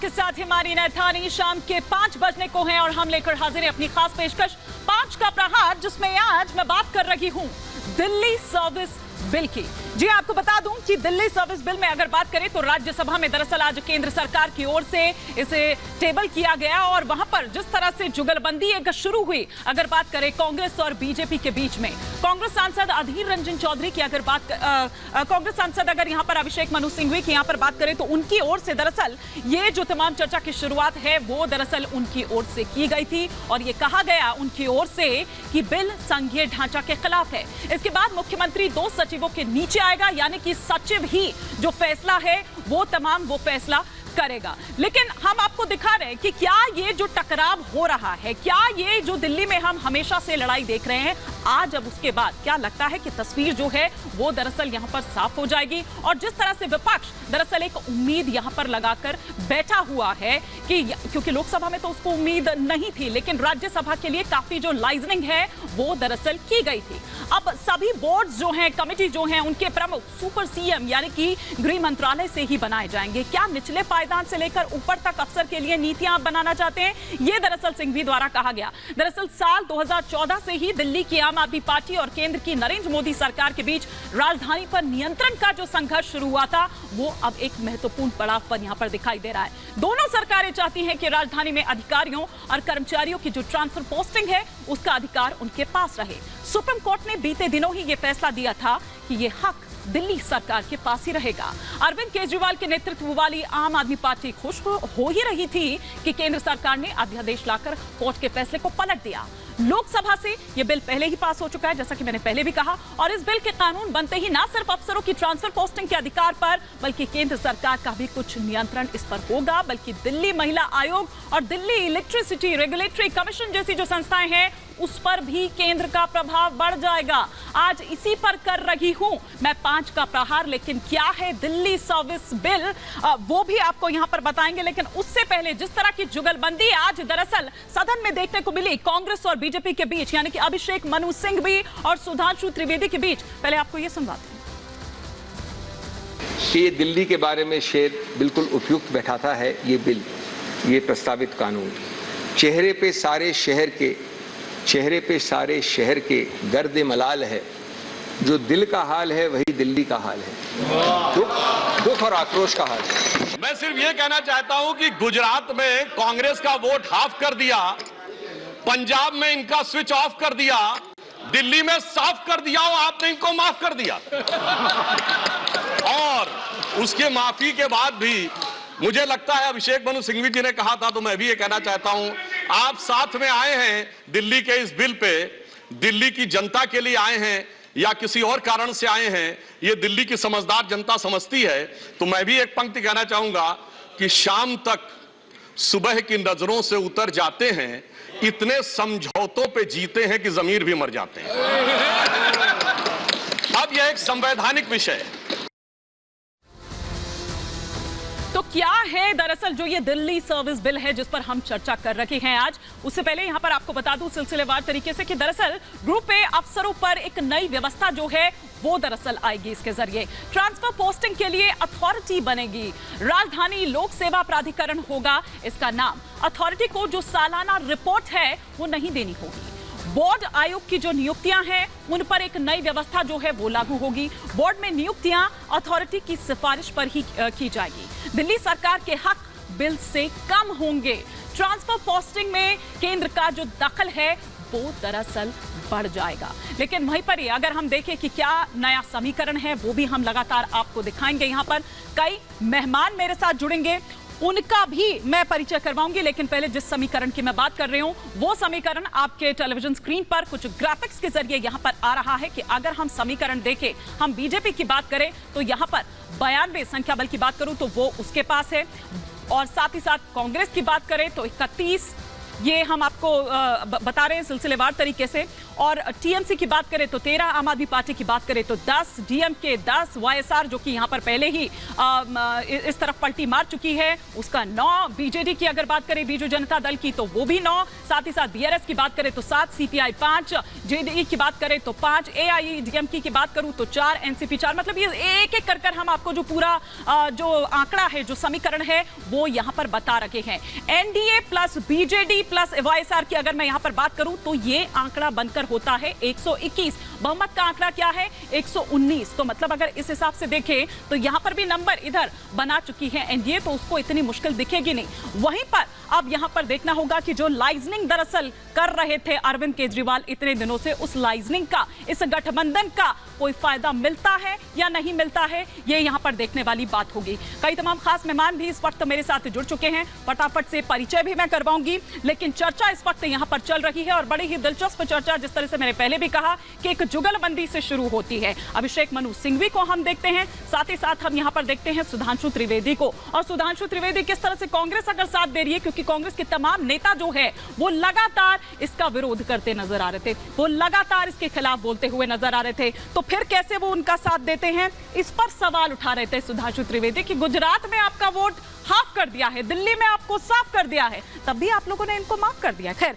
आपके साथ हिमानी नैथानी। शाम के 5 बजने को हैं और हम लेकर हाजिर हैं अपनी खास पेशकश 5 का प्रहार, जिसमें आज मैं बात कर रही हूं दिल्ली सर्विस बिल की। जी आपको बता दूं कि दिल्ली सर्विस बिल में अगर बात करें तो राज्यसभा में दरअसल आज केंद्र सरकार की ओर से इसे टेबल किया गया और वहां पर जिस तरह से जुगलबंदी एक शुरू हुई, अगर बात करें कांग्रेस और बीजेपी के बीच में, कांग्रेस सांसद अधीर रंजन चौधरी की अगर बात कांग्रेस सांसद अगर यहां पर अभिषेक मनु सिंघवी की यहां पर बात करें तो उनकी ओर से दरअसल ये जो तमाम चर्चा की शुरुआत है वो दरअसल उनकी ओर से की गई थी और ये कहा गया उनकी ओर से कि बिल संघीय ढांचा के खिलाफ है। इसके बाद मुख्यमंत्री 2 सचिवों के नीचे आएगा, यानी कि सचिव ही जो फैसला है वो फैसला करेगा। लेकिन हम आपको दिखा रहे हैं कि क्या ये जो टकराव हो रहा है, क्या ये जो दिल्ली में हम हमेशा से लड़ाई देख रहे हैं, आज अब उसके बाद क्या लगता है कि तस्वीर जो है वो दरअसल यहां पर साफ हो जाएगी। और जिस तरह से विपक्ष दरअसल एक उम्मीद यहां पर लगाकर बैठा हुआ है कि क्योंकि लोकसभा में तो उसको उम्मीद नहीं थी, लेकिन राज्यसभा के लिए काफी जो लाइजनिंग है वो दरअसल की गई थी। अब सभी बोर्ड्स जो हैं, कमेटी जो हैं, उनके प्रमुख सुपर सीएम यानी कि गृह मंत्रालय से ही बनाए जाएंगे। क्या निचले पायदान से लेकर ऊपर तक अफसर के लिए नीतियां बनाना चाहते हैं? ये दरअसल सिंघवी द्वारा कहा गया। दरअसल साल 2014 से ही दिल्ली की आम आदमी पार्टी और केंद्र की नरेंद्र मोदी सरकार के बीच राजधानी पर नियंत्रण का जो संघर्ष शुरू हुआ था वो अब एक महत्वपूर्ण पड़ाव पर यहां पर दिखाई दे रहा है। दोनों सरकारें चाहती हैं कि राजधानी में अधिकारियों और कर्मचारियों की जो ट्रांसफर पोस्टिंग है उसका अधिकार उनके पास रहे। सुप्रीम कोर्ट ने बीते दिनों ही यह फैसला दिया था कि यह हक दिल्ली सरकार के पास ही रहेगा। अरविंद केजरीवाल के नेतृत्व वाली आम आदमी पार्टी खुश हो ही रही थी कि केंद्र सरकार ने अध्यादेश लाकर कोर्ट के फैसले को पलट दिया। लोकसभा से यह बिल पहले ही पास हो चुका है, जैसा कि मैंने पहले भी कहा, और इस बिल के कानून बनते ही ना सिर्फ अफसरों की ट्रांसफर पोस्टिंग के अधिकार पर बल्कि केंद्र सरकार का भी कुछ नियंत्रण इस पर होगा, बल्कि दिल्ली महिला आयोग और दिल्ली इलेक्ट्रिसिटी रेगुलेटरी कमीशन जैसी जो संस्थाएं हैं उस पर भी केंद्र का प्रभाव बढ़ जाएगा। आज इसी पर कर रही हूं मैं 5 का प्रहार। लेकिन क्या है दिल्ली सर्विस बिल वो भी आपको यहां पर बताएंगे। लेकिन उससे पहले जिस तरह की जुगलबंदी आज दरअसल सदन में देखने को मिली कांग्रेस और बीजेपी के बीच, यानी कि अभिषेक मनु सिंघवी और सुधांशु त्रिवेदी के बीच, पहले आपको यह सुनवाते हैं। ये दिल्ली के बारे में शेर बिल्कुल उपयुक्त बैठाता है। ये बिल, ये प्रस्तावित कानून चेहरे पे सारे शहर के गर्द मलाल है। जो दिल का हाल है वही दिल्ली का हाल है, दुख और आक्रोश का हाल है। मैं सिर्फ ये कहना चाहता हूं कि गुजरात में कांग्रेस का वोट हाफ कर दिया, पंजाब में इनका स्विच ऑफ कर दिया, दिल्ली में साफ कर दिया और आपने इनको माफ कर दिया। और उसके माफी के बाद भी मुझे लगता है अभिषेक मनु सिंघवी जी ने कहा था, तो मैं भी ये कहना चाहता हूं, आप साथ में आए हैं दिल्ली के इस बिल पे, दिल्ली की जनता के लिए आए हैं या किसी और कारण से आए हैं, ये दिल्ली की समझदार जनता समझती है। तो मैं भी एक पंक्ति कहना चाहूंगा कि शाम तक सुबह की नजरों से उतर जाते हैं, इतने समझौतों पे जीते हैं कि जमीर भी मर जाते हैं। अब यह एक संवैधानिक विषय है। तो क्या है दरअसल जो ये दिल्ली सर्विस बिल है जिस पर हम चर्चा कर रहे हैं आज, उससे पहले यहां पर आपको बता दूं सिलसिलेवार तरीके से कि दरअसल ग्रुप ए अफसरों पर एक नई व्यवस्था जो है वो दरअसल आएगी। इसके जरिए ट्रांसफर पोस्टिंग के लिए अथॉरिटी बनेगी, राजधानी लोक सेवा प्राधिकरण होगा इसका नाम। अथॉरिटी को जो सालाना रिपोर्ट है वो नहीं देनी होगी। बोर्ड आयोग की जो नियुक्तियां हैं उन पर एक नई व्यवस्था जो है वो लागू होगी। बोर्ड में नियुक्तियां अथॉरिटी की सिफारिश पर ही की जाएगी। दिल्ली सरकार के हक बिल से कम होंगे। ट्रांसफर पोस्टिंग में केंद्र का जो दखल है वो दरअसल बढ़ जाएगा। लेकिन वहीं पर ही अगर हम देखें कि क्या नया समीकरण है वो भी हम लगातार आपको दिखाएंगे। यहां पर कई मेहमान मेरे साथ जुड़ेंगे, उनका भी मैं परिचय करवाऊंगी। लेकिन पहले जिस समीकरण की मैं बात कर रही हूं वो समीकरण आपके टेलीविजन स्क्रीन पर कुछ ग्राफिक्स के जरिए यहां पर आ रहा है कि अगर हम समीकरण देखें, हम बीजेपी की बात करें तो यहां पर 92 संख्या बल की बात करूं तो वो उसके पास है, और साथ ही साथ कांग्रेस की बात करें तो 31, ये हम आपको बता रहे हैं सिलसिलेवार तरीके से। और टीएमसी की बात करें तो 13, आम आदमी पार्टी की बात करें तो 10, डीएमके 10, वाईएसआर जो कि यहां पर पहले ही इस तरफ पलटी मार चुकी है उसका 9, बीजेडी की अगर बात करें बीजू जनता दल की तो वो भी 9, साथ ही साथ बीआरएस की बात करें तो 7, सीपीआई 5, जेडीई की बात करें तो 5, एआईएडीएमके की बात करूं तो 4, एनसीपी 4। मतलब ये एक एक कर हम आपको जो पूरा जो आंकड़ा है, जो समीकरण है वो यहां पर बता रखे हैं। NDA plus BJD plus YSR की अगर मैं यहां पर बात करूं तो ये आंकड़ा बनकर होता है 121। बहुमत का आंकड़ा क्या है? 119। तो मतलब अगर इस हिसाब से देखें तो यहां पर भी नंबर इधर बना चुकी है एनडीए, तो उसको इतनी मुश्किल दिखेगी नहीं। वहीं पर अब यहां पर देखना होगा कि जो लाइजनिंग दरअसल कर रहे थे अरविंद केजरीवाल इतने दिनों से, उस लाइजनिंग का, इस गठबंधन का कोई फायदा मिलता है या नहीं मिलता है, ये यहां पर देखने वाली बात होगी। कई तमाम खास मेहमान भी इस वक्त मेरे साथ जुड़ चुके हैं, फटाफट से परिचय भी मैं करवाऊंगी, लेकिन चर्चा इस वक्त यहां पर चल रही है और बड़ी ही दिलचस्प चर्चा, जिस तरह से मैंने पहले भी कहा कि एक जुगलबंदी से शुरू होती है। अभिषेक मनु सिंघवी को हम देखते हैं, साथ ही साथ हम यहां पर देखते हैं सुधांशु त्रिवेदी को। और सुधांशु त्रिवेदी किस तरह से कांग्रेस अगर साथ दे रही है, क्योंकि कांग्रेस के तमाम नेता जो है वो लगातार इसका विरोध करते नजर आ रहे थे, वो लगातार इसके खिलाफ बोलते हुए नजर आ रहे थे, तो फिर कैसे वो उनका साथ देते हैं, इस पर सवाल उठा रहे थे सुधांशु त्रिवेदी कि गुजरात में आपका वोट हाफ कर दिया है, दिल्ली में आपको साफ कर दिया है, तब भी आप लोगों ने इनको माफ कर दिया। खैर,